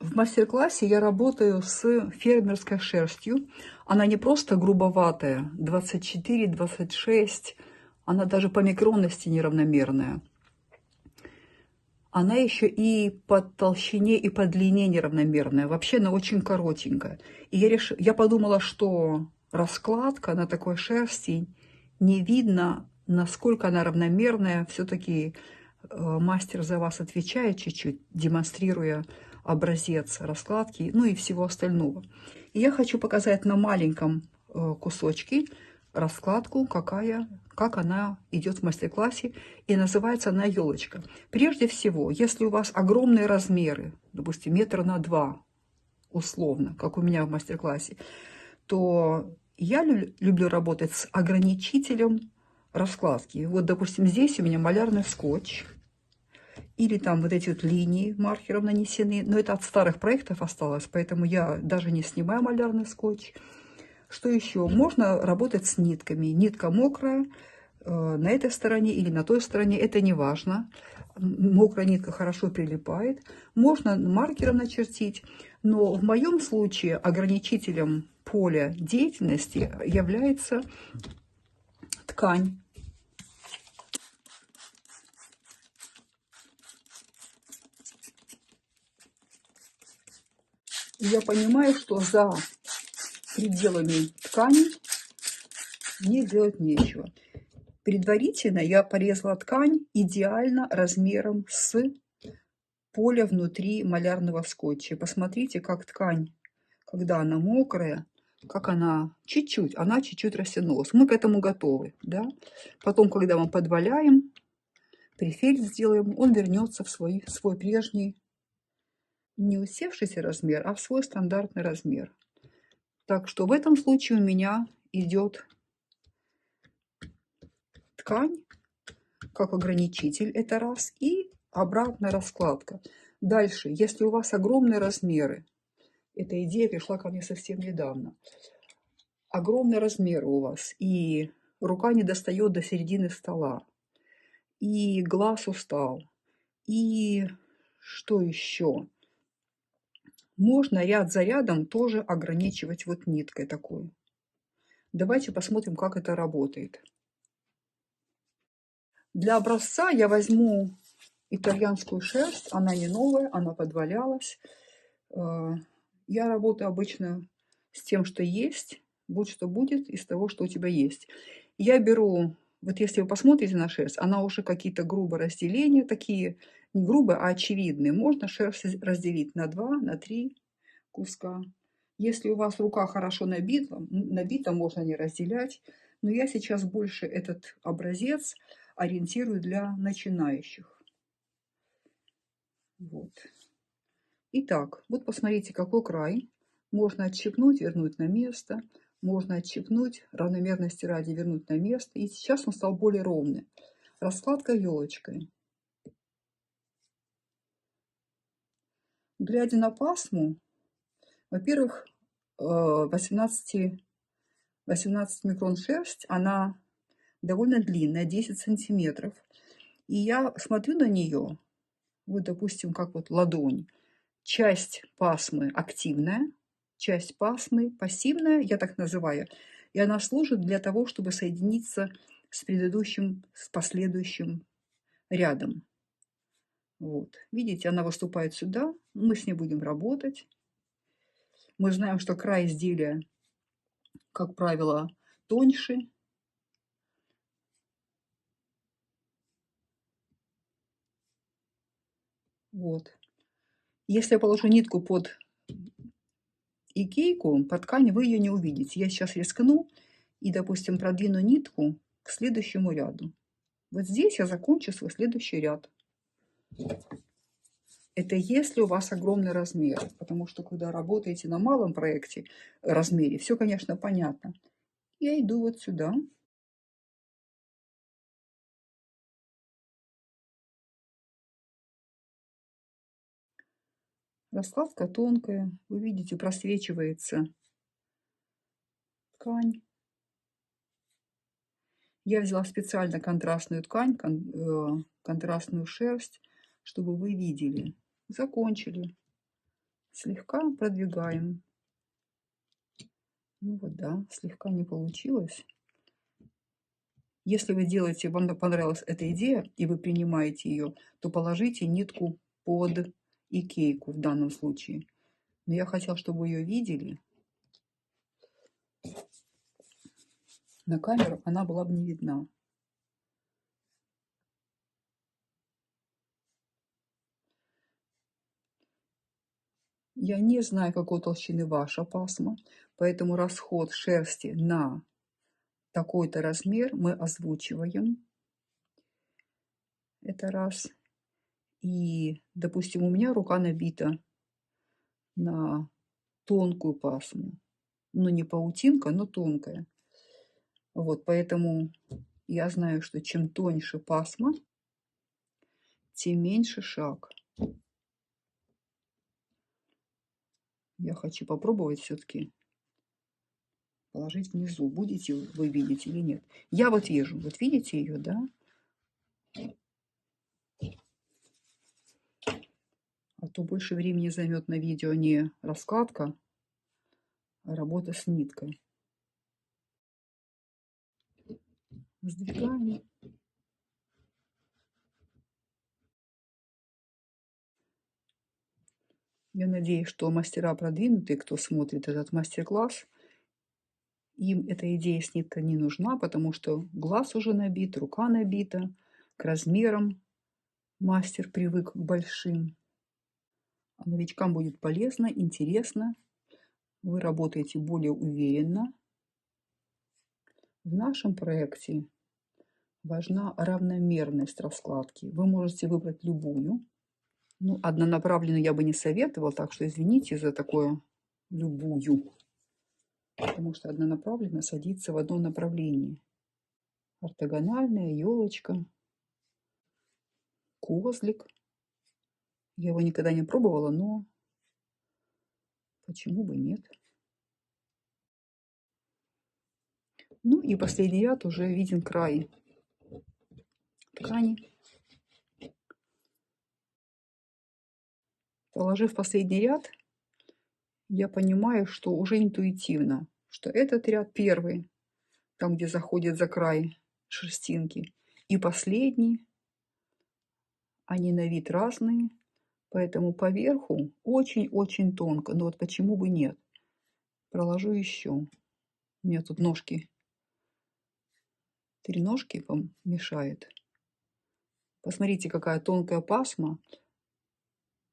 В мастер-классе я работаю с фермерской шерстью. Она не просто грубоватая, 24-26, она даже по микронности неравномерная. Она еще и по толщине, и по длине неравномерная. Вообще она очень коротенькая. И я подумала, что раскладка на такой шерсти не видно, насколько она равномерная. Все-таки мастер за вас отвечает чуть-чуть, демонстрируя образец раскладки, ну и всего остального. И я хочу показать на маленьком кусочке раскладку, как она идет в мастер-классе, и называется она елочка. Прежде всего, если у вас огромные размеры, допустим, 1,2 метра условно, как у меня в мастер-классе, то я люблю работать с ограничителем раскладки. Вот, допустим, здесь у меня малярный скотч, или там вот эти вот линии маркером нанесены, но это от старых проектов осталось, поэтому я даже не снимаю малярный скотч. Что еще? Можно работать с нитками. Нитка мокрая на этой стороне или на той стороне, это не важно. Мокрая нитка хорошо прилипает. Можно маркером начертить, но в моем случае ограничителем поля деятельности является ткань. И я понимаю, что за пределами ткани мне делать нечего. Предварительно я порезала ткань идеально размером с поле внутри малярного скотча. Посмотрите, как ткань, когда она мокрая, как она чуть-чуть растянулась. Мы к этому готовы, да? Потом, когда мы подваляем, префель сделаем, он вернется в свой прежний, не усевшийся размер, а в свой стандартный размер. Так что в этом случае у меня идет ткань как ограничитель, это раз, и обратная раскладка. Дальше, если у вас огромные размеры, эта идея пришла ко мне совсем недавно, огромные размеры у вас, и рука не достает до середины стола, и глаз устал, и что еще? Можно ряд за рядом тоже ограничивать вот ниткой такой. Давайте посмотрим, как это работает. Для образца я возьму итальянскую шерсть, она не новая, она подвалялась. Я работаю обычно с тем, что есть, будь что будет, из того, что у тебя есть. Я беру, вот если вы посмотрите на шерсть, она уже какие-то грубые разделения, такие не грубые, а очевидные. Можно шерсть разделить на 2, на 3 куска. Если у вас рука хорошо набита, можно не разделять. Но я сейчас больше этот образец ориентирую для начинающих. Вот. Итак, вот посмотрите, какой край. Можно отщипнуть, вернуть на место. Можно отщипнуть, равномерности ради вернуть на место. И сейчас он стал более ровный. Раскладка елочкой. Глядя на пасму, во-первых, 18 микрон шерсть, она довольно длинная, 10 сантиметров. И я смотрю на нее, вот, допустим, как вот ладонь. Часть пасмы активная, часть пасмы пассивная, я так называю. И она служит для того, чтобы соединиться с предыдущим, с последующим рядом. Вот. Видите, она выступает сюда, мы с ней будем работать. Мы знаем, что край изделия, как правило, тоньше. Вот. Если я положу нитку под икейку, под ткань, вы ее не увидите. Я сейчас рискну и, допустим, продвину нитку к следующему ряду. Вот здесь я закончу свой следующий ряд. Это если у вас огромный размер, потому что когда работаете на малом проекте, размере, все, конечно, понятно. Я иду вот сюда. Раскладка тонкая, вы видите, просвечивается ткань. Я взяла специально контрастную ткань, контрастную шерсть, чтобы вы видели. Закончили Слегка продвигаем. Ну вот да, слегка не получилось. Если вы делаете, вам понравилась эта идея, и вы принимаете ее, то положите нитку под икейку в данном случае. Но я хотела, чтобы вы ее видели. На камеру она была бы не видна. Я не знаю, какой толщины ваша пасма, поэтому расход шерсти на такой-то размер мы озвучиваем. Это раз. И, допустим, у меня рука набита на тонкую пасму. Ну, не паутинка, но тонкая. Вот, поэтому я знаю, что чем тоньше пасма, тем меньше шаг. Я хочу попробовать все-таки положить внизу. Будете вы видеть или нет? Я вот вижу. Вот видите ее, да? А то больше времени займет на видео не раскладка, а работа с ниткой. Сдвигаем. Я надеюсь, что мастера продвинутые, кто смотрит этот мастер-класс, им эта идея с ниткой не нужна, потому что глаз уже набит, рука набита, к размерам мастер привык к большим. А новичкам будет полезно, интересно. Вы работаете более уверенно. В нашем проекте важна равномерность раскладки. Вы можете выбрать любую. Ну, однонаправленную я бы не советовала, так что извините за такое любую. Потому что однонаправленно садится в одном направлении. Ортогональная, елочка, козлик. Я его никогда не пробовала, но почему бы нет. Ну и последний ряд уже виден край ткани. Положив последний ряд, я понимаю, что уже интуитивно, что этот ряд первый, там, где заходит за край шерстинки, и последний, они на вид разные, поэтому поверху очень-очень тонко. Но вот почему бы нет? Проложу еще. У меня тут ножки, 3 ножки мешает. Посмотрите, какая тонкая пасма.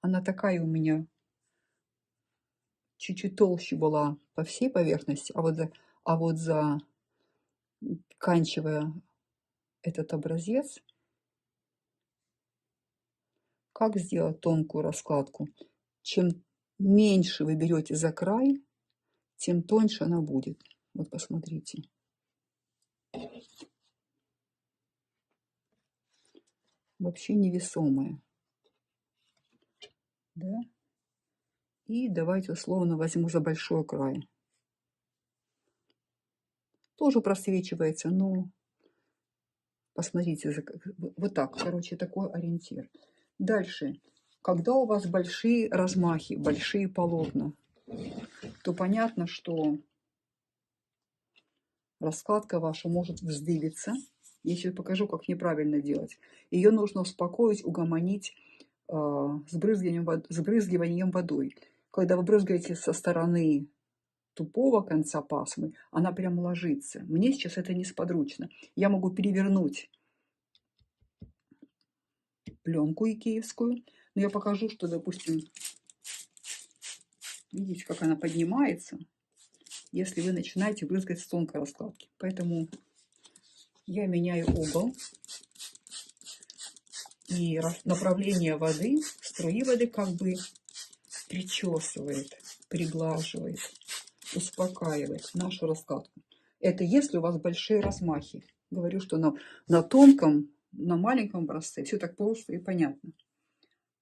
Она такая у меня чуть-чуть толще была по всей поверхности, а вот заканчивая этот образец, как сделать тонкую раскладку? Чем меньше вы берете за край, тем тоньше она будет. Вот посмотрите. Вообще невесомая. Да? И давайте условно возьму за большой край. Тоже просвечивается, но посмотрите, вот так, короче, такой ориентир. Дальше. Когда у вас большие размахи, большие полотна, то понятно, что раскладка ваша может вздыбиться. Я сейчас покажу, как неправильно делать. Ее нужно успокоить, угомонить сбрызгиванием водой. Когда вы брызгаете со стороны тупого конца пасмы, она прям ложится. Мне сейчас это несподручно. Я могу перевернуть пленку икеевскую, но я покажу, что, допустим, видите, как она поднимается, если вы начинаете брызгать с тонкой раскладки. Поэтому я меняю угол и направление воды, струи воды как бы причесывает, приглаживает, успокаивает нашу раскладку. Это если у вас большие размахи. Говорю, что на тонком, на маленьком образце все так просто и понятно.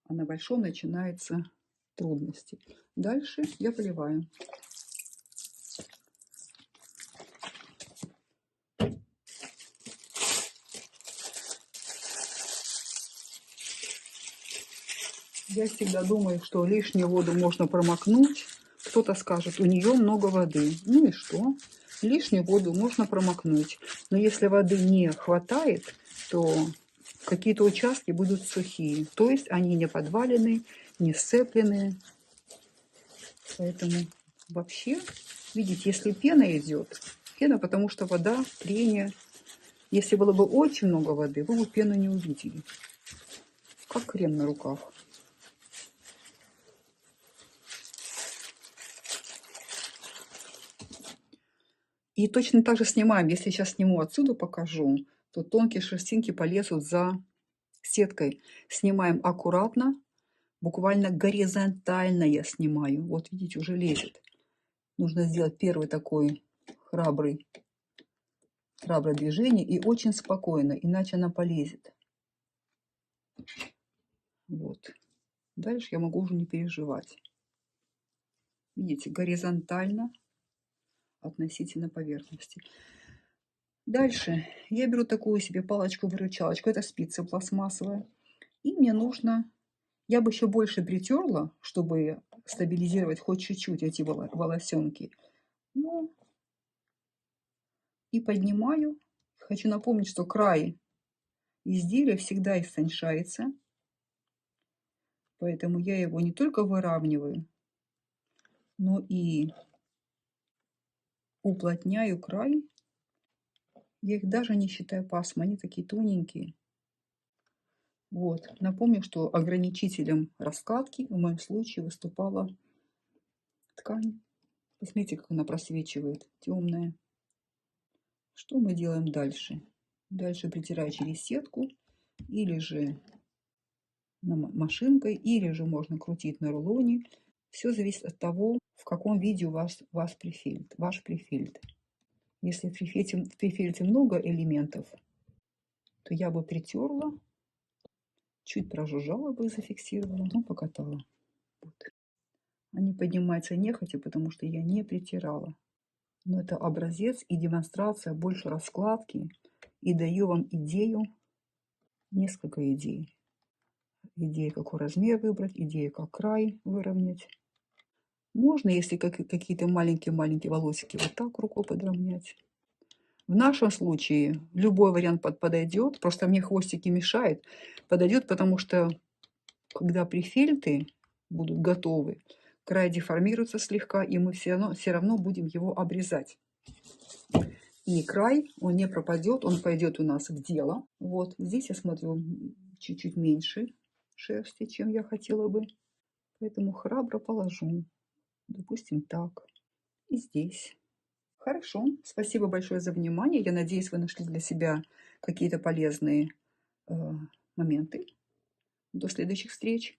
А на большом начинаются трудности. Дальше я поливаю. Я всегда думаю, что лишнюю воду можно промокнуть. Кто-то скажет, у нее много воды. Ну и что? Лишнюю воду можно промокнуть. Но если воды не хватает, то какие-то участки будут сухие. То есть они не подвалены, не сцеплены. Поэтому вообще, видите, если пена идет, пена, потому что вода, трение. Если было бы очень много воды, вы бы пену не увидели. Как крем на руках. И точно так же снимаем. Если сейчас сниму отсюда, покажу, то тонкие шерстинки полезут за сеткой. Снимаем аккуратно, буквально горизонтально я снимаю. Вот видите, уже лезет. Нужно сделать первый такой храброе движение и очень спокойно, иначе она полезет. Вот. Дальше я могу уже не переживать. Видите, горизонтально относительно поверхности. Дальше я беру такую себе палочку-выручалочку. Это спица пластмассовая. И мне нужно... Я бы еще больше притерла, чтобы стабилизировать хоть чуть-чуть эти волосенки. Ну, и поднимаю. Хочу напомнить, что край изделия всегда истончается. Поэтому я его не только выравниваю, но и уплотняю край. Я их даже не считаю пасмой, они такие тоненькие. Вот. Напомню, что ограничителем раскладки в моем случае выступала ткань. Посмотрите, как она просвечивает, темная. Что мы делаем дальше? Дальше притираю через сетку, или же машинкой, или же можно крутить на рулоне. Все зависит от того, в каком виде у вас ваш префильтр. Если в префильтре много элементов, то я бы притерла, чуть прожужжала бы и зафиксировала, но покатала. Вот. Они поднимаются нехотя, потому что я не притирала. Но это образец и демонстрация больше раскладки. И даю вам идею, несколько идей. Идея, какой размер выбрать, идея, как край выровнять. Можно, если какие-то маленькие-маленькие волосики, вот так рукой подровнять. В нашем случае любой вариант подойдет. Просто мне хвостики мешают. Подойдет, потому что когда префильты будут готовы, край деформируется слегка, и мы все равно будем его обрезать. И край, он не пропадет, он пойдет у нас в дело. Вот здесь я смотрю чуть-чуть меньше шерсти, чем я хотела бы. Поэтому храбро положу. Допустим, так. И здесь. Хорошо. Спасибо большое за внимание. Я надеюсь, вы нашли для себя какие-то полезные моменты. До следующих встреч.